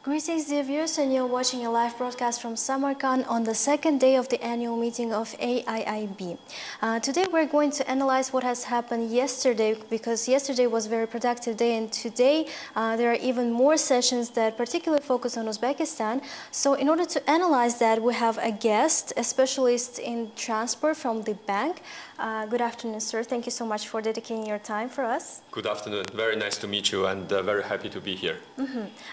Greetings dear viewers, and you're watching a live broadcast from Samarkand on the second day of the annual meeting of AIIB. Today we're going to analyze what has happened yesterday, because yesterday was a very productive day, and today there are even more sessions that particularly focus on Uzbekistan. So in order to analyze that, we have a guest, a specialist in transport from the bank. Good afternoon, sir. Thank you so much for dedicating your time for us. Good afternoon. Very nice to meet you, and very happy to be here.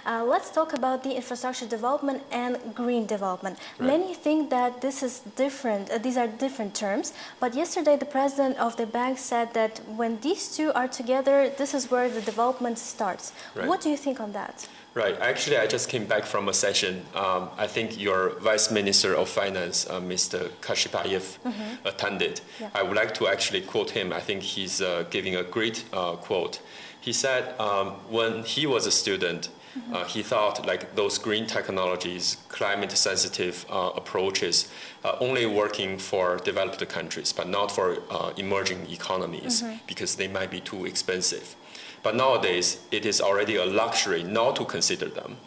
Let's talk about the infrastructure development and green development. Right. Many think that this is different, these are different terms, but yesterday the president of the bank said that when these two are together, this is where the development starts. Right. What do you think on that? Right. Actually, I just came back from a session. I think your Vice Minister of Finance, Mr. Kashipayev, attended. Yeah. I would like to actually quote him. I think he's giving a great quote. He said when he was a student, he thought like those green technologies, climate-sensitive approaches, only working for developed countries, but not for emerging economies, because they might be too expensive. But nowadays, it is already a luxury not to consider them.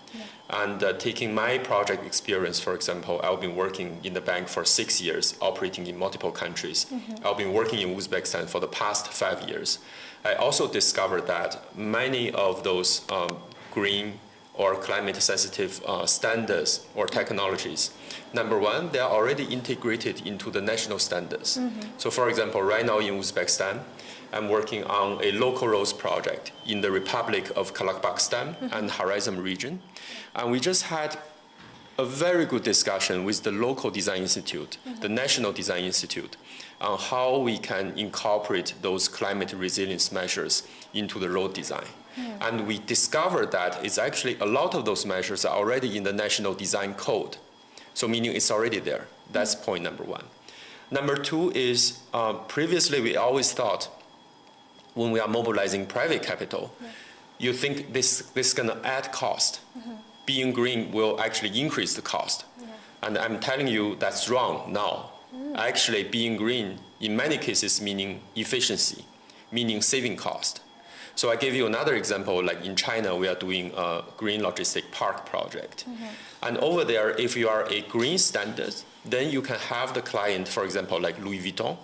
And taking my project experience, for example, I've been working in the bank for 6 years, operating in multiple countries. I've been working in Uzbekistan for the past 5 years. I also discovered that many of those green or climate-sensitive standards or technologies, number one, they are already integrated into the national standards. So for example, right now in Uzbekistan, I'm working on a local roads project in the Republic of Kazakhstan and Horizon region. And we just had a very good discussion with the local design institute, the National Design Institute, on how we can incorporate those climate resilience measures into the road design. And we discovered that it's actually a lot of those measures are already in the National Design Code. So meaning it's already there. That's point number one. Number two is previously we always thought when we are mobilizing private capital, you think this is going to add cost. Being green will actually increase the cost. And I'm telling you that's wrong now. Actually, being green in many cases meaning efficiency, meaning saving cost. So I give you another example, like in China, we are doing a green logistic park project. And over there, if you are a green standard, then you can have the client, for example, like Louis Vuitton,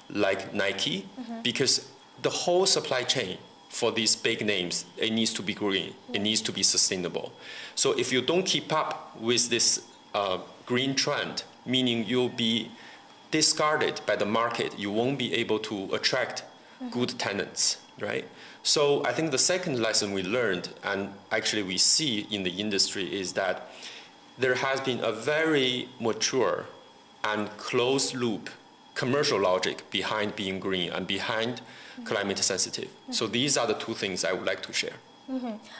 like Nike, because the whole supply chain for these big names, it needs to be green, it needs to be sustainable. So if you don't keep up with this green trend, meaning you'll be discarded by the market, you won't be able to attract good tenants, right? So I think the second lesson we learned, and actually we see in the industry, is that there has been a very mature and closed loop commercial logic behind being green and behind climate sensitive. So these are the two things I would like to share.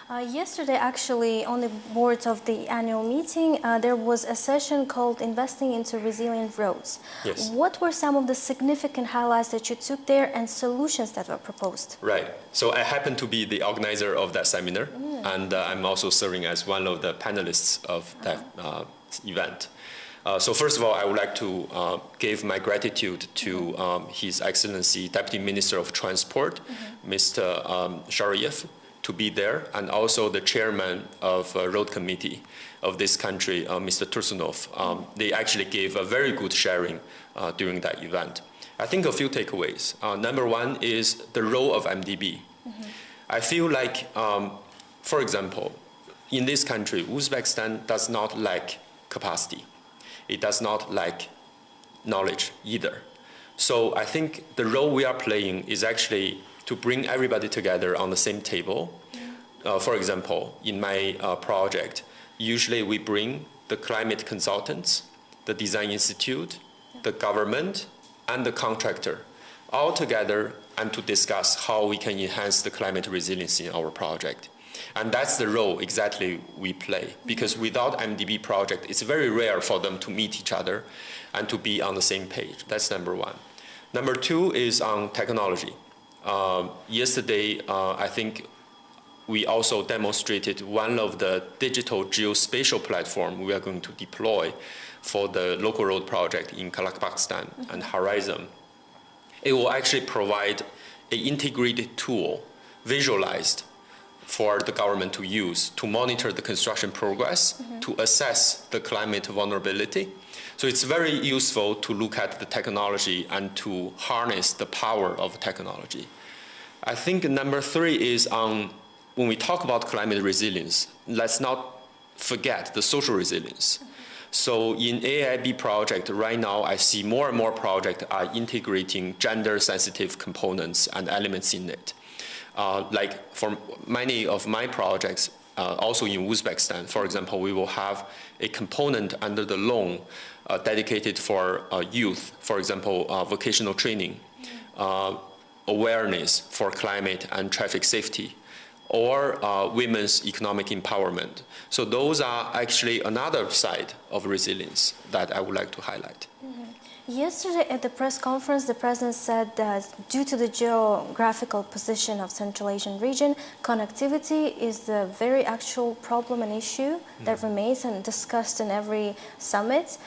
Yesterday, actually, on the boards of the annual meeting, there was a session called Investing into Resilient Roads. Yes. What were some of the significant highlights that you took there and solutions that were proposed? Right. So I happen to be the organizer of that seminar, and I'm also serving as one of the panelists of that event. So first of all, I would like to give my gratitude to His Excellency Deputy Minister of Transport, Mr. Shariev, to be there, and also the chairman of road committee of this country, Mr. Tursunov. They actually gave a very good sharing during that event. I think a few takeaways. Number one is the role of MDB. I feel like, for example, in this country, Uzbekistan does not lack capacity. It does not lack knowledge either. So I think the role we are playing is actually to bring everybody together on the same table. For example, in my project, usually we bring the climate consultants, the design institute, the government, and the contractor all together and to discuss how we can enhance the climate resilience in our project. And that's the role exactly we play, because without MDB project, it's very rare for them to meet each other and to be on the same page. That's number one. Number two is on technology. Yesterday, I think we also demonstrated one of the digital geospatial platform we are going to deploy for the local road project in Kazakhstan and Horizon. It will actually provide an integrated tool, visualized, for the government to use to monitor the construction progress, to assess the climate vulnerability. So it's very useful to look at the technology and to harness the power of technology. I think number 3 is when we talk about climate resilience, let's not forget the social resilience. So in AIIB project right now, I see more and more projects are integrating gender-sensitive components and elements in it. Like for many of my projects, also in Uzbekistan, for example, we will have a component under the loan dedicated for youth, for example, vocational training, awareness for climate and traffic safety, or women's economic empowerment. So those are actually another side of resilience that I would like to highlight. Yesterday at the press conference, the president said that due to the geographical position of Central Asian region, connectivity is the very actual problem and issue that remains and discussed in every summit.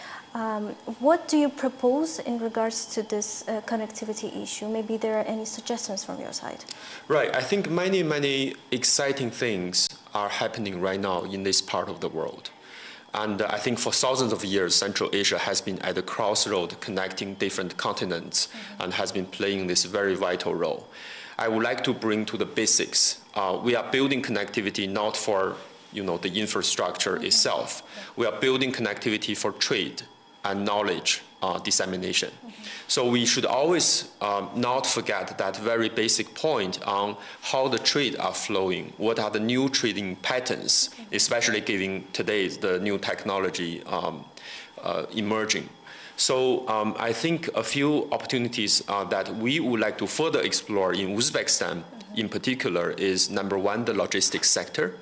What do you propose in regards to this connectivity issue? Maybe there are any suggestions from your side? Right. I think many exciting things are happening right now in this part of the world. And I think for thousands of years, Central Asia has been at the crossroad connecting different continents and has been playing this very vital role. I would like to bring to the basics. We are building connectivity not for the infrastructure itself. We are building connectivity for trade and knowledge dissemination. So we should always not forget that very basic point on how the trade are flowing, what are the new trading patterns, especially given today's the new technology emerging. So I think a few opportunities that we would like to further explore in Uzbekistan in particular is number 1, the logistics sector,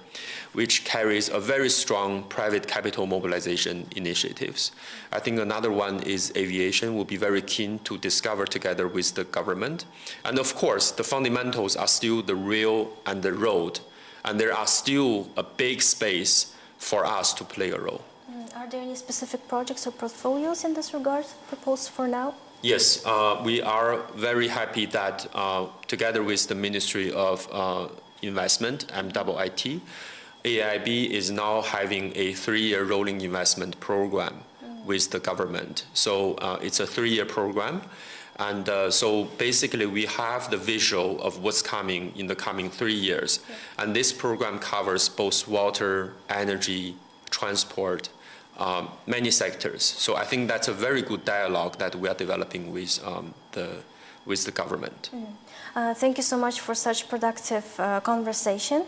which carries a very strong private capital mobilization initiatives. I think another one is aviation. We'll be very keen to discover together with the government. And of course, the fundamentals are still the rail and the road, and there are still a big space for us to play a role. Are there any specific projects or portfolios in this regard proposed for now? Yes, we are very happy that together with the Ministry of Investment, MIIT, AIIB is now having a 3-year rolling investment program with the government. So it's a 3-year program. And so basically we have the visual of what's coming in the coming 3 years. And this program covers both water, energy, transport, many sectors. So I think that's a very good dialogue that we are developing with the government. Thank you so much for such productive conversation.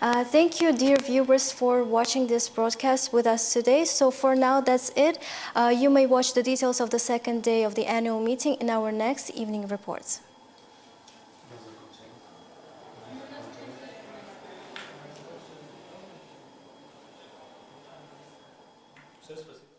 Thank you, dear viewers, for watching this broadcast with us today. So for now, that's it. You may watch the details of the second day of the annual meeting in our next evening reports. Все, спасибо.